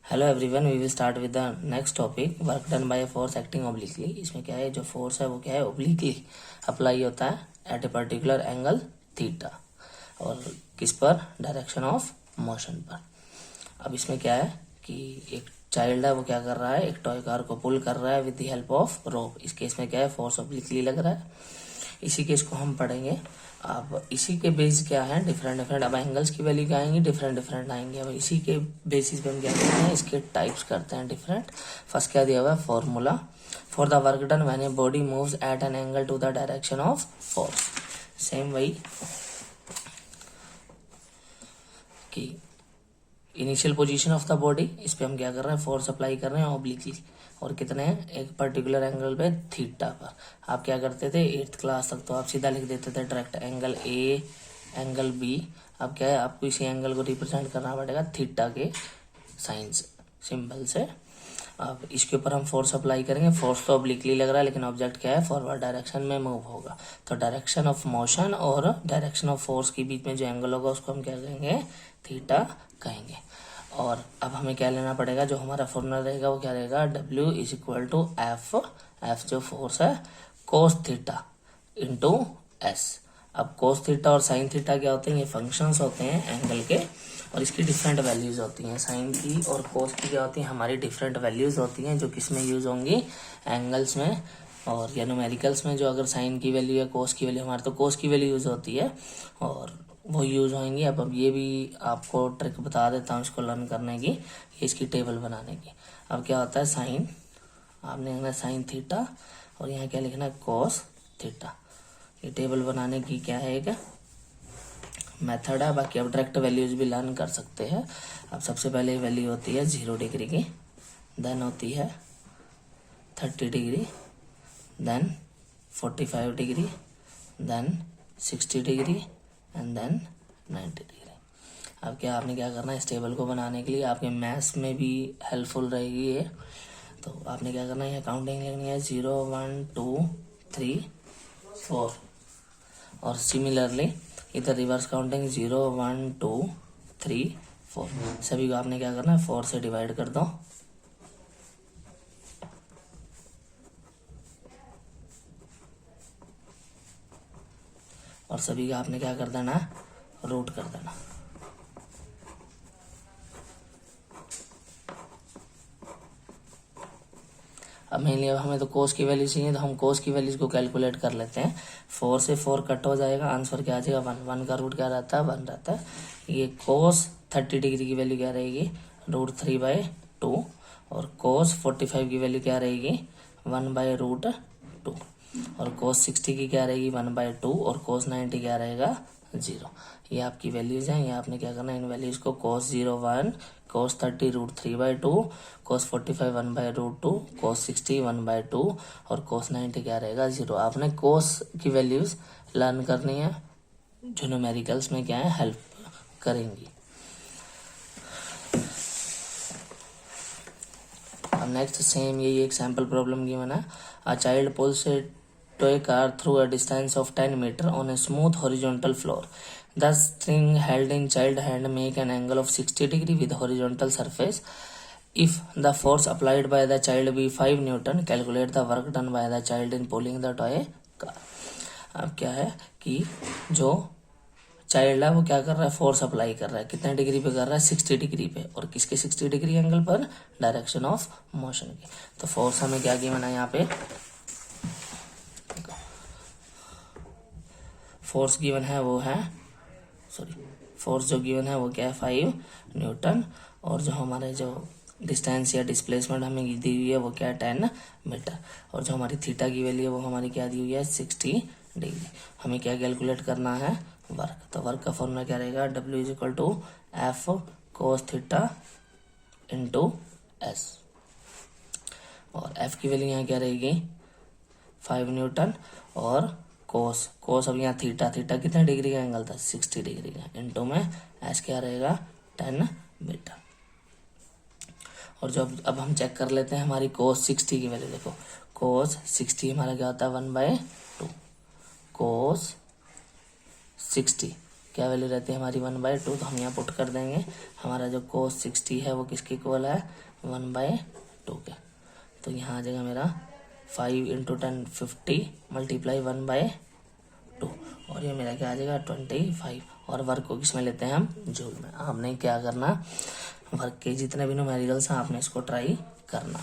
Hello everyone, we will start with the next topic, work done by force acting obliquely. इसमें क्या है, जो force है वो क्या है, ओब्लिकली अप्लाई होता है at a particular angle theta, और किस पर, डायरेक्शन ऑफ मोशन पर। अब इसमें क्या है कि एक चाइल्ड है, वो क्या कर रहा है, एक टॉय कार को पुल कर रहा है with the help of rope. इस केस में क्या है, फोर्स ओब्लिकली लग रहा है। इसी केस को हम पढ़ेंगे। अब इसी के बेस क्या है, डिफरेंट डिफरेंट, अब एंगल्स की वैल्यू क्या आएंगी, डिफरेंट डिफरेंट आएंगे। अब इसी के बेसिस पे हम क्या करते हैं, इसके टाइप्स करते हैं डिफरेंट। फर्स्ट क्या दिया हुआ है, formula for the work done when a body moves at an angle to the direction of force. Same वही कि initial position of the body, इस पे हम क्या कर रहे हैं, फोर्स अप्लाई कर रहे हैं ऑब्लिकली, और कितने हैं, एक पर्टिकुलर एंगल पे थीटा पर। आप क्या करते थे 8th क्लास तक, तो आप सीधा लिख देते थे direct angle A, angle B. अब क्या है, आपको इसी एंगल को रिप्रेजेंट करना पड़ेगा थीटा के साइन से, सिंबल से। अब इसके ऊपर हम फोर्स अप्लाई करेंगे। फोर्स तो ऑब्लिकली लग रहा है, लेकिन ऑब्जेक्ट क्या है, फॉरवर्ड डायरेक्शन में मूव होगा। तो डायरेक्शन ऑफ मोशन और डायरेक्शन ऑफ फोर्स के बीच में जो एंगल होगा उसको हम क्या कहेंगे, थीटा कहेंगे। और अब हमें क्या लेना पड़ेगा, जो हमारा फॉर्मूला रहेगा वो क्या रहेगा, W is equal to F जो फोर्स है, कोस थीटा इंटू एस। अब कोस थीटा और साइन थीटा क्या होते हैं, ये फंक्शंस होते हैं एंगल के, और इसकी डिफरेंट वैल्यूज होती हैं। साइन की और कोस की क्या होती है, हमारी डिफरेंट वैल्यूज होती हैं, जो किस में यूज होंगी, एंगल्स में और या न्यूमेरिकल्स में। जो अगर साइन की वैल्यू या कोस की वैल्यू, हमारे तो कोस की वैल्यू यूज होती है और वो यूज होंगी। अब ये भी आपको ट्रिक बता देता हूँ इसको लर्न करने की, इसकी टेबल बनाने की। अब क्या होता है, साइन, आपने लिखना है साइन थीटा, और यहाँ क्या लिखना है, कोस थीटा। ये टेबल बनाने की क्या है, एक मेथड है। बाकी अब डायरेक्ट वैल्यूज भी लर्न कर सकते हैं। अब सबसे पहले वैल्यू होती है 0 डिग्री की, देन होती है 30 degree, then 45 degree, then 60 degree and then 90 degree. अब क्या आपने क्या करना है, इस टेबल को बनाने के लिए आपके मैथ्स में भी हेल्पफुल रहेगी ये। तो आपने क्या करना है, यहाँ काउंटिंग लिखनी है 0 1 2 3 4, और सिमिलरली इधर रिवर्स काउंटिंग 0 1 2 3 4। सभी को आपने क्या करना है, 4 से डिवाइड कर दो, और सभी का आपने क्या कर देना, रूट कर देना। अब मेनली अब हमें तो कोस की वैल्यू चाहिए, तो हम कोस की वैल्यूज को कैलकुलेट कर लेते हैं। 4 से 4 कट हो जाएगा, आंसर क्या आ जाएगा, 1। 1 का रूट क्या रहता है, 1 रहता है। ये कोस 30 डिग्री की वैल्यू क्या रहेगी, √3/2, और कोस 45 की वैल्यू क्या रहेगी, 1/√2, और कोस 60 की क्या रहेगी, 1/2, और कोस 90 क्या रहेगा, 0। ये आपकी वैल्यूज हैं। ये आपने क्या करना है, इन वैल्यूज को कोस 0 1, कोस 30 √3/2, कोस 45 1/√2, कोस 60 1/2, और कोस 90 क्या रहेगा, 0। आपने कोस की वैल्यूज लर्न करनी है, जो न्यूमेरिकल्स में क्या है, हेल्प करेंगी। अब नेक्स्ट सेम यही एक सैम्पल प्रॉब्लम गिवन है। A child pulls a toy car through a distance of 10 meter on a smooth horizontal floor. The string held in child hand make an angle of 60 degree with horizontal surface. If the force applied by the child be 5 Newton, calculate the work done by the child in pulling the toy car. अब क्या है कि जो child है वो क्या कर रहा है, फोर्स अप्लाई कर रहा है, कितने डिग्री पे कर रहा है, 60 डिग्री पे, और किसके 60 डिग्री एंगल पर, डायरेक्शन ऑफ मोशन की। तो फोर्स हमें क्या गिवन है, यहाँ पे फोर्स गिवन है वो है, फोर्स जो गिवन है वो क्या है, 5 न्यूटन, और जो हमारे जो डिस्टेंस या डिस्प्लेसमेंट हमें दी हुई है वो क्या है, 10 मीटर, और जो हमारी थीटा की वैल्यू है वो हमारी क्या दी हुई है, 60 डिग्री। हमें क्या कैलकुलेट करना है, वर्क। तो वर्क का फॉर्मूला क्या रहेगा, W is equal to F cos theta into S, और एफ की वैल्यू यहाँ क्या रहेगी, 5 न्यूटन, और कोस अब यहाँ थीटा कितने डिग्री का एंगल था, 60 डिग्री का, इनटू में एस क्या रहेगा, 10 मीटर। और जो अब हम चेक कर लेते हैं हमारी कोस 60 की वैल्यू। देखो कोस 60 हमारा क्या होता है, 1/2, कोस 60 क्या वैल्यू रहती है हमारी 1/2, तो हम यहाँ पुट कर देंगे। हमारा जो cos 60 है वो किसके इक्वल है 1/2 के। तो यहाँ आ जाएगा मेरा 5 × 10 50 मल्टीप्लाई 1/2 और ये मेरा क्या आ जाएगा 25। और वर्क को किस में लेते हैं हम जूल में। आपने क्या करना वर्क के जितने भी न्यूमेरिकल्स हैं आपने इसको ट्राई करना।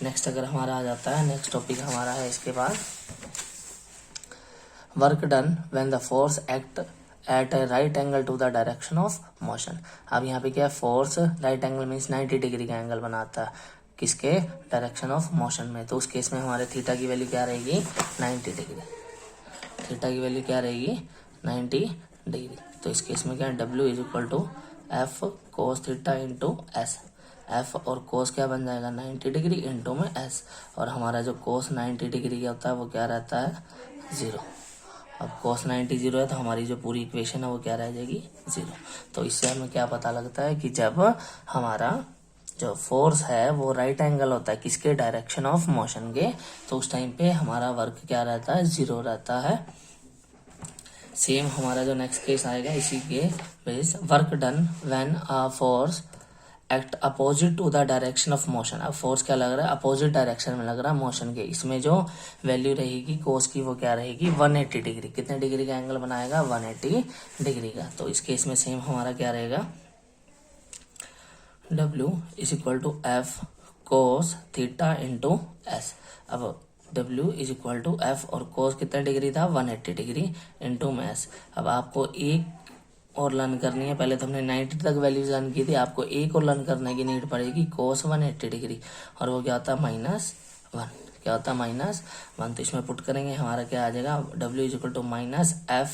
नेक्स्ट अगर हमारा आ जाता है, नेक्स्ट टॉपिक हमारा है इसके बाद work done when the force act at a right angle to the direction of motion. अब यहाँ पे क्या है force right angle means 90 degree का एंगल बनाता है किसके डायरेक्शन ऑफ मोशन में। तो उस केस में हमारे थीटा की वैल्यू क्या रहेगी 90 डिग्री। थीटा की वैल्यू क्या रहेगी 90 डिग्री। तो इस केस में क्या है W is equal to F cos theta into S. F और कोस क्या बन जाएगा 90 डिग्री इंटू में एस। और हमारा जो कोस 90 डिग्री का होता है वो क्या रहता है 0। अब कोस 90 0 है तो हमारी जो पूरी इक्वेशन है वो क्या रह जाएगी 0। तो इससे हमें क्या पता लगता है कि जब हमारा जो फोर्स है वो राइट एंगल होता है किसके डायरेक्शन ऑफ मोशन के, तो उस टाइम पे हमारा वर्क क्या रहता है 0 रहता है। सेम हमारा जो नेक्स्ट केस आएगा इसी के base work done when a force act opposite to the direction of motion. अब फोर्स क्या लग रहा है अपोजिट डायरेक्शन में लग रहा है मोशन के। इसमें जो वैल्यू रहेगी कोस की वो क्या रहेगी 180 डिग्री। कितने डिग्री का एंगल बनाएगा 180 डिग्री का। तो इस केस में सेम हमारा क्या रहेगा W is equal to F cos theta into S. अब W is equal to F और कोस कितना डिग्री था 180 डिग्री इंटू में एस। अब आपको एक और लर्न करनी है। पहले तो हमने 90 तक वैल्यूज लर्न की थी, आपको एक और लर्न करने की नीड पड़ेगी कोस 180 डिग्री और वो क्या होता है -1। क्या होता है -1। तो इसमें पुट करेंगे हमारा क्या आ जाएगा W is equal to -f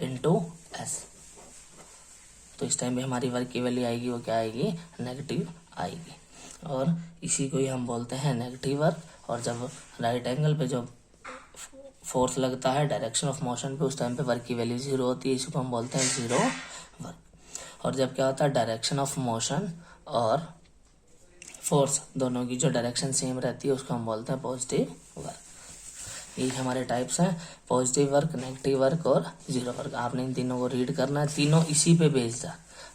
into S. तो इस टाइम पे हमारी वर्क की वैल्यू आएगी वो क्या आएगी नेगेटिव आएगी। और इसी को ही हम बोलते हैं नेगेटिव वर्क। और जब राइट एंगल पे जो फोर्स लगता है डायरेक्शन ऑफ मोशन पे उस टाइम पे वर्क की वैल्यू 0 होती है, इसको हम बोलते हैं 0 वर्क। और जब क्या होता है डायरेक्शन ऑफ मोशन और फोर्स दोनों की जो डायरेक्शन सेम रहती है उसको हम बोलते हैं पॉजिटिव वर्क। यही हमारे टाइप्स हैं पॉजिटिव वर्क, नेगेटिव वर्क और 0 वर्क। आपने इन तीनों को रीड करना है, तीनों इसी पे बेस्ड है।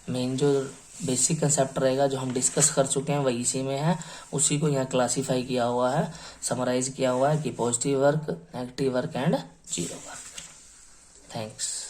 मेन जो बेसिक कंसेप्ट रहेगा जो हम डिस्कस कर चुके हैं वही इसी में है, उसी को यहाँ क्लासीफाई किया हुआ है, समराइज किया हुआ है कि positive work, negative work and 0 work. Thanks.